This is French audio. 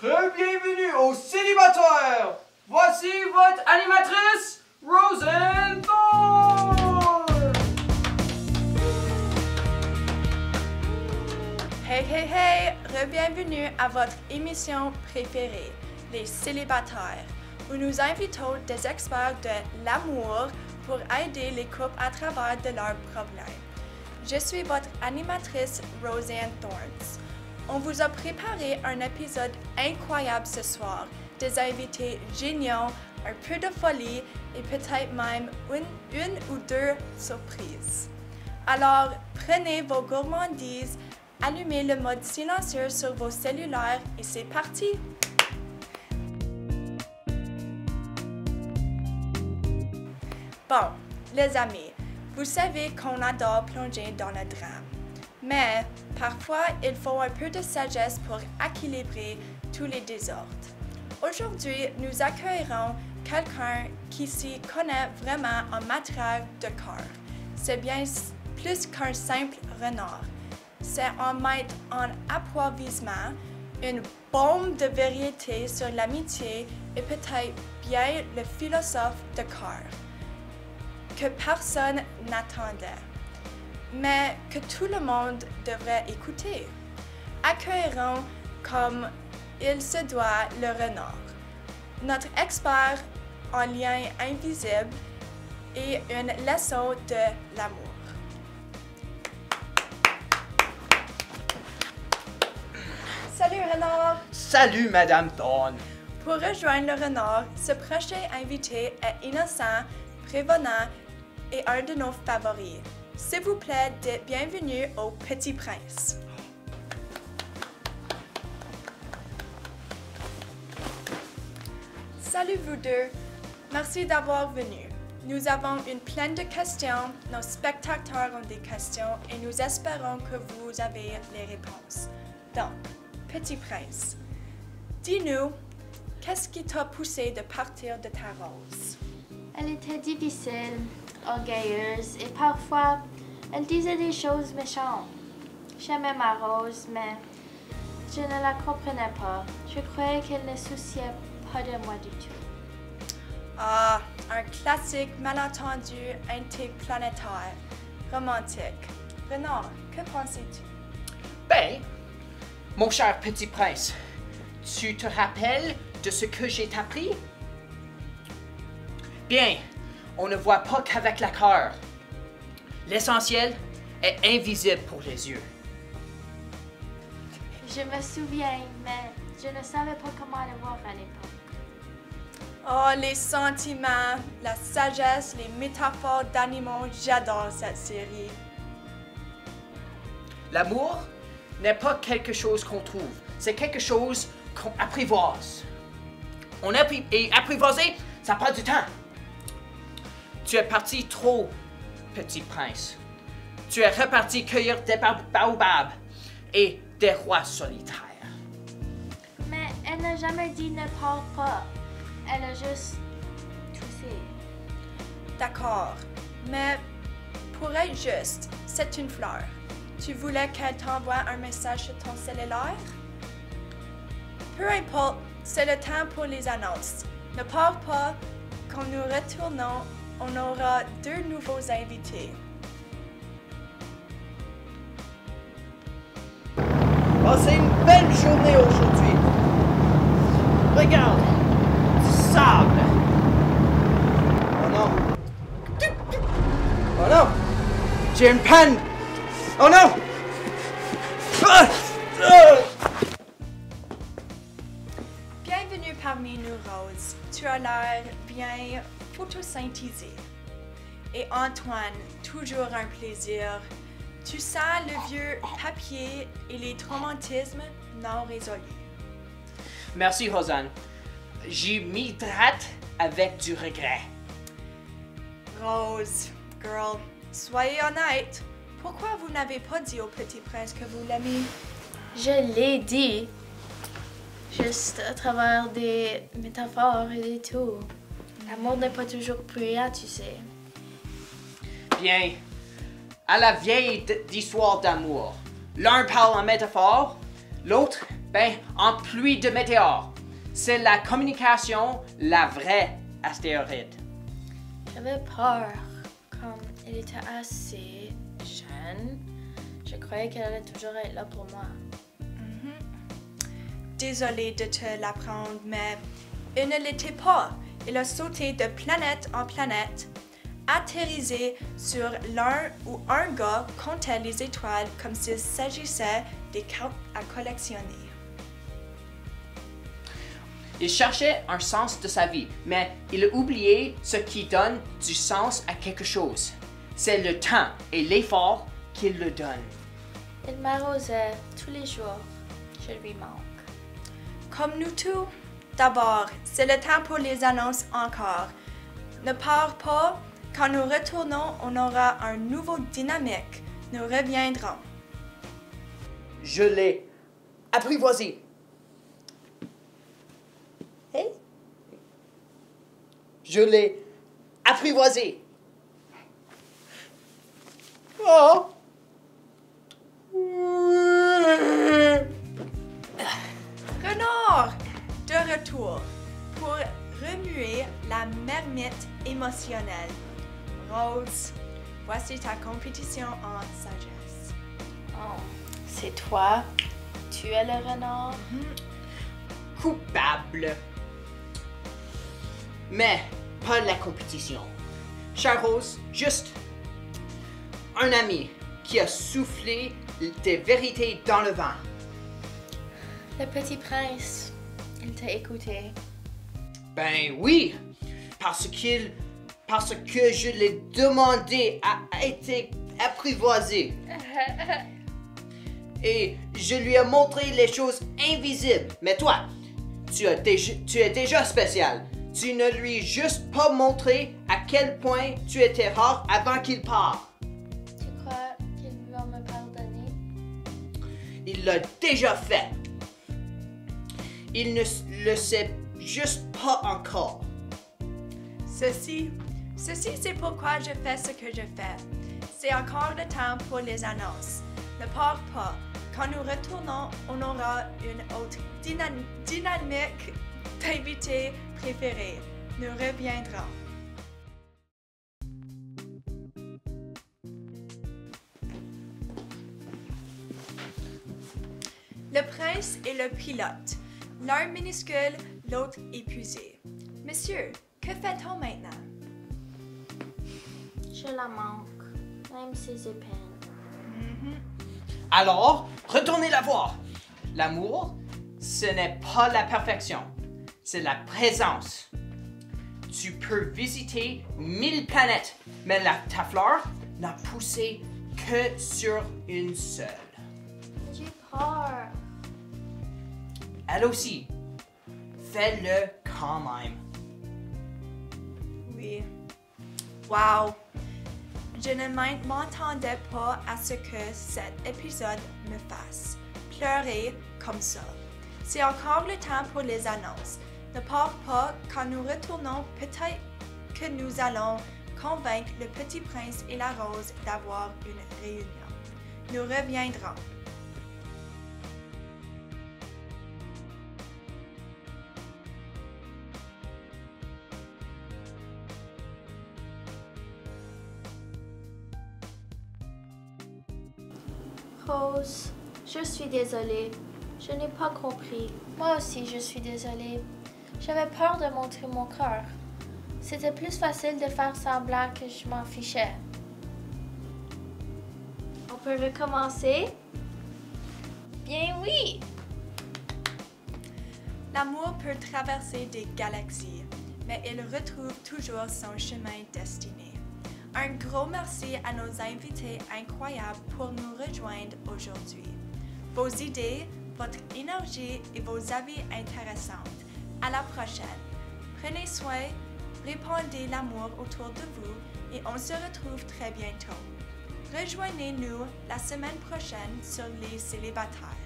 Bienvenue aux célibataires! Voici votre animatrice, Roseanne Thorne! Hey, hey, hey! Bienvenue à votre émission préférée, les célibataires, où nous invitons des experts de l'amour pour aider les couples à travers de leurs problèmes. Je suis votre animatrice, Roseanne Thorne. On vous a préparé un épisode incroyable ce soir, des invités géniaux, un peu de folie et peut-être même une ou deux surprises. Alors, prenez vos gourmandises, allumez le mode silencieux sur vos cellulaires et c'est parti! Bon, les amis, vous savez qu'on adore plonger dans le drame. Mais parfois, il faut un peu de sagesse pour équilibrer tous les désordres. Aujourd'hui, nous accueillerons quelqu'un qui s'y connaît vraiment en matière de cœur. C'est bien plus qu'un simple renard. C'est un maître en approvisionnement, une bombe de vérité sur l'amitié et peut-être bien le philosophe de cœur que personne n'attendait, mais que tout le monde devrait écouter. Accueillerons comme il se doit le renard, notre expert en lien invisible et une leçon de l'amour. Salut renard! Salut Madame Thorne! Pour rejoindre le renard, ce prochain invité est innocent, prévenant et un de nos favoris. S'il vous plaît, dites bienvenue au Petit Prince. Salut vous deux. Merci d'avoir venu. Nous avons une pleine de questions. Nos spectateurs ont des questions et nous espérons que vous avez les réponses. Donc, Petit Prince, dis-nous, qu'est-ce qui t'a poussé de partir de ta rose? Elle était difficile, orgueilleuse et parfois, elle disait des choses méchantes. J'aimais ma Rose, mais je ne la comprenais pas. Je croyais qu'elle ne souciait pas de moi du tout. Ah, un classique malentendu interplanétaire, romantique. Renard, que pensais-tu? Ben, mon cher petit prince, tu te rappelles de ce que j'ai appris? Bien, on ne voit pas qu'avec la cœur. L'essentiel est invisible pour les yeux. Je me souviens, mais je ne savais pas comment le voir à l'époque. Oh, les sentiments, la sagesse, les métaphores d'animaux, j'adore cette série. L'amour n'est pas quelque chose qu'on trouve, c'est quelque chose qu'on apprivoise. Et apprivoiser, ça prend du temps. Tu es parti trop, petit prince. Tu es reparti cueillir des baobabs et des rois solitaires. Mais elle n'a jamais dit ne pars pas. Elle a juste toussé. D'accord, mais pour être juste, c'est une fleur. Tu voulais qu'elle t'envoie un message sur ton cellulaire? Peu importe, c'est le temps pour les annonces. Ne pars pas, quand nous retournons, on aura deux nouveaux invités. Passez une belle journée aujourd'hui. Regarde, du sable. Oh non. Oh non. J'ai une panne. Oh non. Ah! Ah! Bienvenue parmi nous, Rose. Tu as l'air bien photosynthésé. Et Antoine, toujours un plaisir. Tu sens le vieux papier et les traumatismes non résolus. Merci, Rosanne. J'y m'hydrate avec du regret. Rose, girl, soyez honnête. Pourquoi vous n'avez pas dit au Petit Prince que vous l'aimez? Je l'ai dit. Juste à travers des métaphores et des tout. L'amour n'est pas toujours bruyant, tu sais. Bien, à la vieille d'histoire d'amour. L'un parle en métaphore, l'autre Ben, en pluie de météores. C'est la communication, la vraie astéroïde. J'avais peur. Comme elle était assez jeune, je croyais qu'elle allait toujours être là pour moi. Désolée de te l'apprendre, mais elle ne l'était pas. Elle a sauté de planète en planète, atterrissé sur l'un ou un gars comptait les étoiles comme s'il s'agissait des cartes à collectionner. Il cherchait un sens de sa vie, mais il a oublié ce qui donne du sens à quelque chose. C'est le temps et l'effort qu'il le donne. Il m'arrosait tous les jours. Je lui manque. Comme nous tous, d'abord, c'est le temps pour les annonces encore. Ne pars pas, quand nous retournons, on aura un nouveau dynamique. Nous reviendrons. Je l'ai apprivoisé. Hey? Je l'ai apprivoisé. Oh! Renard, de retour pour remuer la marmite émotionnelle. Rose, voici ta compétition en sagesse. Oh, c'est toi. Tu es le renard. Coupable. Mais pas la compétition. Chère Rose, juste un ami qui a soufflé des vérités dans le vent. Le petit prince, il t'a écouté. Ben oui, parce que je l'ai demandé à être apprivoisé. Et je lui ai montré les choses invisibles. Mais toi, tu es déjà spécial. Tu ne lui as juste pas montré à quel point tu étais rare avant qu'il parte. Tu crois qu'il va me pardonner? Il l'a déjà fait. Il ne le sait juste pas encore. Ceci, c'est pourquoi je fais ce que je fais. C'est encore le temps pour les annonces. Ne pars pas. Quand nous retournons, on aura une autre dynamique d'invités préférés. Nous reviendrons. Le prince et le pilote. L'un minuscule, l'autre épuisé. Monsieur, que fait-on maintenant? Je la manque, même ses épines. Alors, retournez la voir. L'amour, ce n'est pas la perfection, c'est la présence. Tu peux visiter 1000 planètes, mais ta fleur n'a poussé que sur une seule. J'ai peur. Elle aussi. Fais-le quand même. Oui. Wow. Je ne m'attendais pas à ce que cet épisode me fasse pleurer comme ça. C'est encore le temps pour les annonces. Ne pars pas, quand nous retournons, peut-être que nous allons convaincre le petit prince et la rose d'avoir une réunion. Nous reviendrons. Rose, je suis désolée. Je n'ai pas compris. Moi aussi, je suis désolée. J'avais peur de montrer mon cœur. C'était plus facile de faire semblant que je m'en fichais. On peut recommencer? Bien oui! L'amour peut traverser des galaxies, mais il retrouve toujours son chemin destiné. Un gros merci à nos invités incroyables pour nous rejoindre aujourd'hui. Vos idées, votre énergie et vos avis intéressants. À la prochaine. Prenez soin, répandez l'amour autour de vous et on se retrouve très bientôt. Rejoignez-nous la semaine prochaine sur les célibataires.